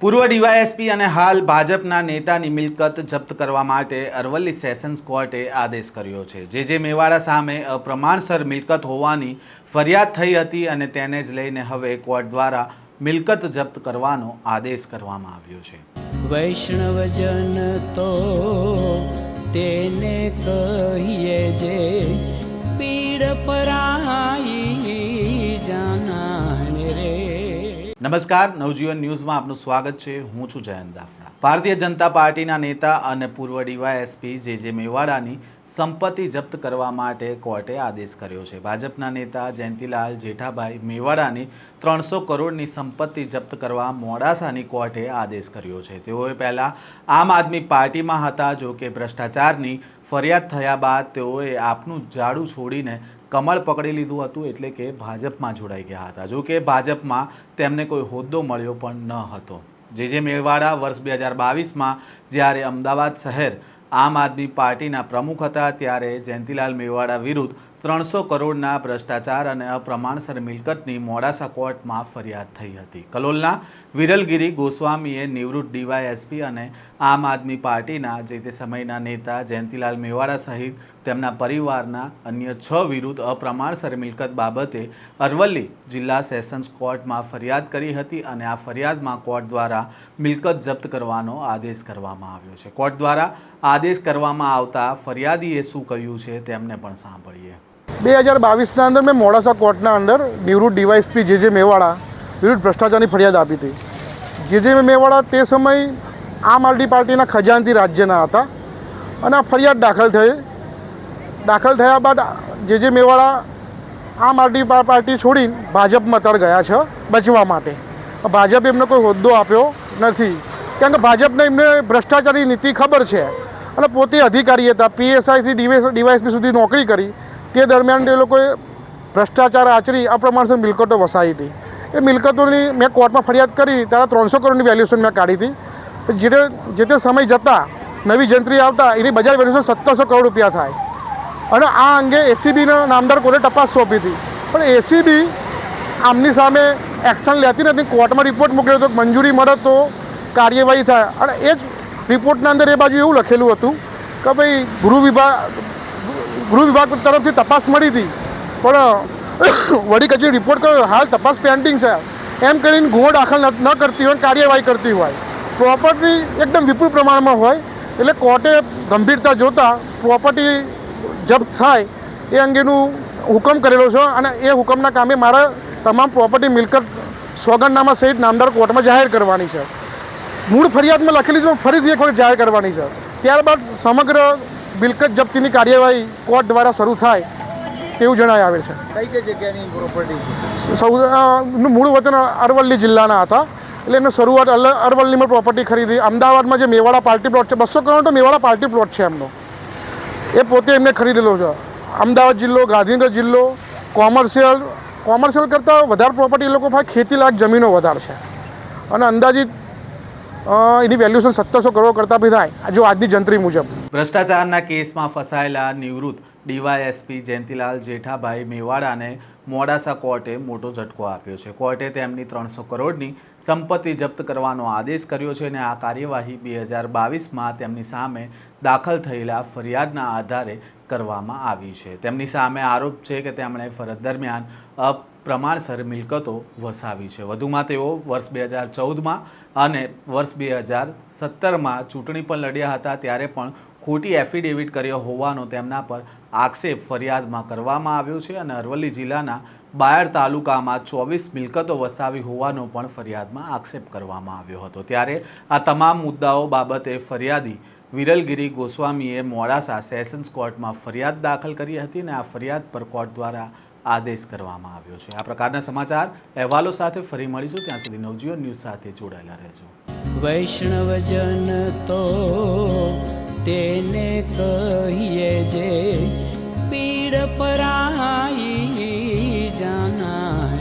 પૂર્વ ડીવાયએસપી અને હાલ ભાજપના નેતાની મિલકત જપ્ત કરવા માટે અરવલ્લી સેશન્સ કોર્ટે આદેશ કર્યો છે। જે મેવાડા સામે અપ્રમાણસર મિલકત હોવાની ફરિયાદ થઈ હતી અને તેને જ લઈને હવે કોર્ટ દ્વારા મિલકત જપ્ત કરવાનો આદેશ કરવામાં આવ્યો છે। વૈષ્ણવજન તો તેને કહીએ જે પીડ પરાઈ જાનાને રે। નમસ્કાર, નવજીવન ન્યૂઝમાં આપનું સ્વાગત છે। હું છું જયંત દાફડા। ભારતીય જનતા પાર્ટીના નેતા અને પૂર્વ ડીવાયએસપી જે મેવાડાની સંપત્તિ જપ્ત કરવા માટે કોર્ટે આદેશ કર્યો છે। ભાજપના નેતા જયંતિલાલ જેઠાભાઈ મેવાડાની 300 કરોડની સંપત્તિ જપ્ત કરવા મોડાસાની કોર્ટે આદેશ કર્યો છે। તેઓએ પહેલાં આમ આદમી પાર્ટીમાં હતા, જો કે ભ્રષ્ટાચારની ફરિયાદ થયા બાદ તેઓએ આપનું ઝાડુ છોડીને કમળ પકડી લીધું હતું, એટલે કે ભાજપમાં જોડાઈ ગયા હતા। જો કે ભાજપમાં તેમને કોઈ હોદ્દો મળ્યો પણ ન હતો। જે મેવાડા વર્ષ 2022માં જ્યારે અમદાવાદ શહેર આમ આદમી પાર્ટીના પ્રમુખ હતા, ત્યારે જયંતિલાલ મેવાડા વિરુદ્ધ 300 કરોડના ભ્રષ્ટાચાર અને અપ્રમાણસર મિલકતની મોડાસા કોર્ટમાં ફરિયાદ થઈ હતી। કલોલના વિરલગીરી ગોસ્વામીએ નિવૃત્ત ડીવાયએસપી અને આમ આદમી પાર્ટીના જે તે સમયના નેતા જયંતિલાલ મેવાડા સહિત તેમના પરિવારના અન્ય 6 વિરુદ્ધ અપ્રમાણસર મિલકત બાબતે અરવલ્લી જિલ્લા સેશન્સ કોર્ટમાં ફરિયાદ કરી હતી અને આ ફરિયાદમાં કોર્ટ દ્વારા મિલકત જપ્ત કરવાનો આદેશ કરવામાં આવ્યો છે। કોર્ટ દ્વારા આદેશ કરવામાં આવતા ફરિયાદીએ શું કહ્યું છે તેમને પણ સાંભળીએ। 2022ના અંદર મેં મોડાસા કોર્ટના અંદર નિવૃત્ત ડીવાયએસપી જે મેવાડા વિરુદ્ધ ભ્રષ્ટાચારની ફરિયાદ આપી હતી। જે મેવાડા તે સમય આમ આદમી પાર્ટીના ખજાનચી રાજ્યના હતા અને આ ફરિયાદ દાખલ થયા બાદ જે મેવાડા આમ આદમી પાર્ટી છોડીને ભાજપમાં તર ગયા છે બચવા માટે। ભાજપે એમને કોઈ હોદ્દો આપ્યો નથી, કારણ કે ભાજપને એમને ભ્રષ્ટાચારની નીતિ ખબર છે અને પોતે અધિકારી હતા। પીએસઆઈથી ડીવાયએસપી સુધી નોકરી કરી, તે દરમિયાન એ લોકોએ ભ્રષ્ટાચાર આચરી અપ્રમાણસર મિલકતો વસાવી હતી। એ મિલકતોની મેં કોર્ટમાં ફરિયાદ કરી ત્યારે 300 કરોડની વેલ્યુએશન મેં કાઢી હતી। જે તે સમય જતાં નવી જંત્રી આવતા એની બજાર વેલ્યુએશન 1700 કરોડ રૂપિયા થાય અને આ અંગે એસીબીના નામદાર કોર્ટે તપાસ સોંપી હતી, પણ એસીબી આમની સામે એક્શન લેતી નથી। કોર્ટમાં રિપોર્ટ મોકલ્યો હતો, મંજૂરી મળે તો કાર્યવાહી થાય અને એ જ રિપોર્ટના અંદર એ બાજુ એવું લખેલું હતું કે ભાઈ ગૃહ વિભાગ તરફથી તપાસ મળી હતી, પણ વડી કચેરી રિપોર્ટ કર્યો, હાલ તપાસ પેન્ડિંગ છે એમ કરીને ગુનો દાખલ ન કરતી હોય, કાર્યવાહી કરતી હોય, પ્રોપર્ટી એકદમ વિપુલ પ્રમાણમાં હોય, એટલે કોર્ટે ગંભીરતા જોતા પ્રોપર્ટી જપ્ત થાય એ અંગેનું હુકમ કરેલો છે અને એ હુકમના કામે મારા તમામ પ્રોપર્ટી મિલકત સોગંદનામા સહિત નામદાર કોર્ટમાં જાહેર કરવાની છે। મૂળ ફરિયાદમાં લખેલી છે, ફરીથી એક વખત જાહેર કરવાની છે। ત્યારબાદ સમગ્ર મિલકત જપ્તીની કાર્યવાહી કોર્ટ દ્વારા શરૂ થાય તેવું જણાવી આવેલ છે। કઈ જગ્યાની પ્રોપર્ટી છે? મૂળ વતન અરવલ્લી જિલ્લાના હતા, એટલે એમને શરૂઆત અરવલ્લીમાં પ્રોપર્ટી ખરીદી। અમદાવાદમાં જે મેવાડા પાર્ટી પ્લોટ છે, 200 કરોડ તો મેવાડા પાર્ટી પ્લોટ છે એમનો, એ પોતે એમને ખરીદેલો છે। અમદાવાદ જિલ્લો, ગાંધીનગર જિલ્લો, કોમર્શિયલ કરતાં વધારે પ્રોપર્ટી એ લોકો પાસે ખેતીલાયક જમીનો વધારે છે અને અંદાજિત એની વેલ્યુએશન 1700 કરોડ કરતાં બી થાય જો આજની જંત્રી મુજબ। ભ્રષ્ટાચારના કેસમાં ફસાયેલા નિવૃત્ત ડીવાયએસપી જયંતિલાલ જેઠાભાઈ મેવાડાને મોડાસા કોર્ટે મોટો ઝટકો આપ્યો છે। કોર્ટે તેમની 300 કરોડની સંપત્તિ જપ્ત કરવાનો આદેશ કર્યો છે અને આ કાર્યવાહી 2022માં તેમની સામે દાખલ થયેલા ફરિયાદના આધારે કરવામાં આવી છે। તેમની સામે આરોપ છે કે તેમણે ફરજ દરમિયાન અપ્રમાણસર મિલકતો વસાવી છે। વધુમાં તેઓ વર્ષ 2014માં અને વર્ષ 2017માં ચૂંટણી પણ લડ્યા હતા, ત્યારે પણ ખોટી એફિડેવિટ કર્યો હોવાનો તેમના પર આક્ષેપ ફરિયાદમાં કરવામાં આવ્યો છે અને અરવલ્લી જિલ્લાના બાયડ તાલુકામાં 24 મિલકતો વસાવી હોવાનો પણ ફરિયાદમાં આક્ષેપ કરવામાં આવ્યો હતો। ત્યારે આ તમામ મુદ્દાઓ બાબતે ફરિયાદી વિરલગીરી ગોસ્વામીએ મોડાસા સેશન્સ કોર્ટમાં ફરિયાદ દાખલ કરી હતી અને આ ફરિયાદ પર કોર્ટ દ્વારા આદેશ કરવામાં આવ્યો છે। આ પ્રકારના સમાચાર અહેવાલો સાથે ફરી મળીશું, ત્યાં સુધી નવજીવન ન્યૂઝ સાથે જોડાયેલા રહેજો। વૈષ્ણવજન તો તેને કહીએ જે પીડ પરાઈ જાનાને।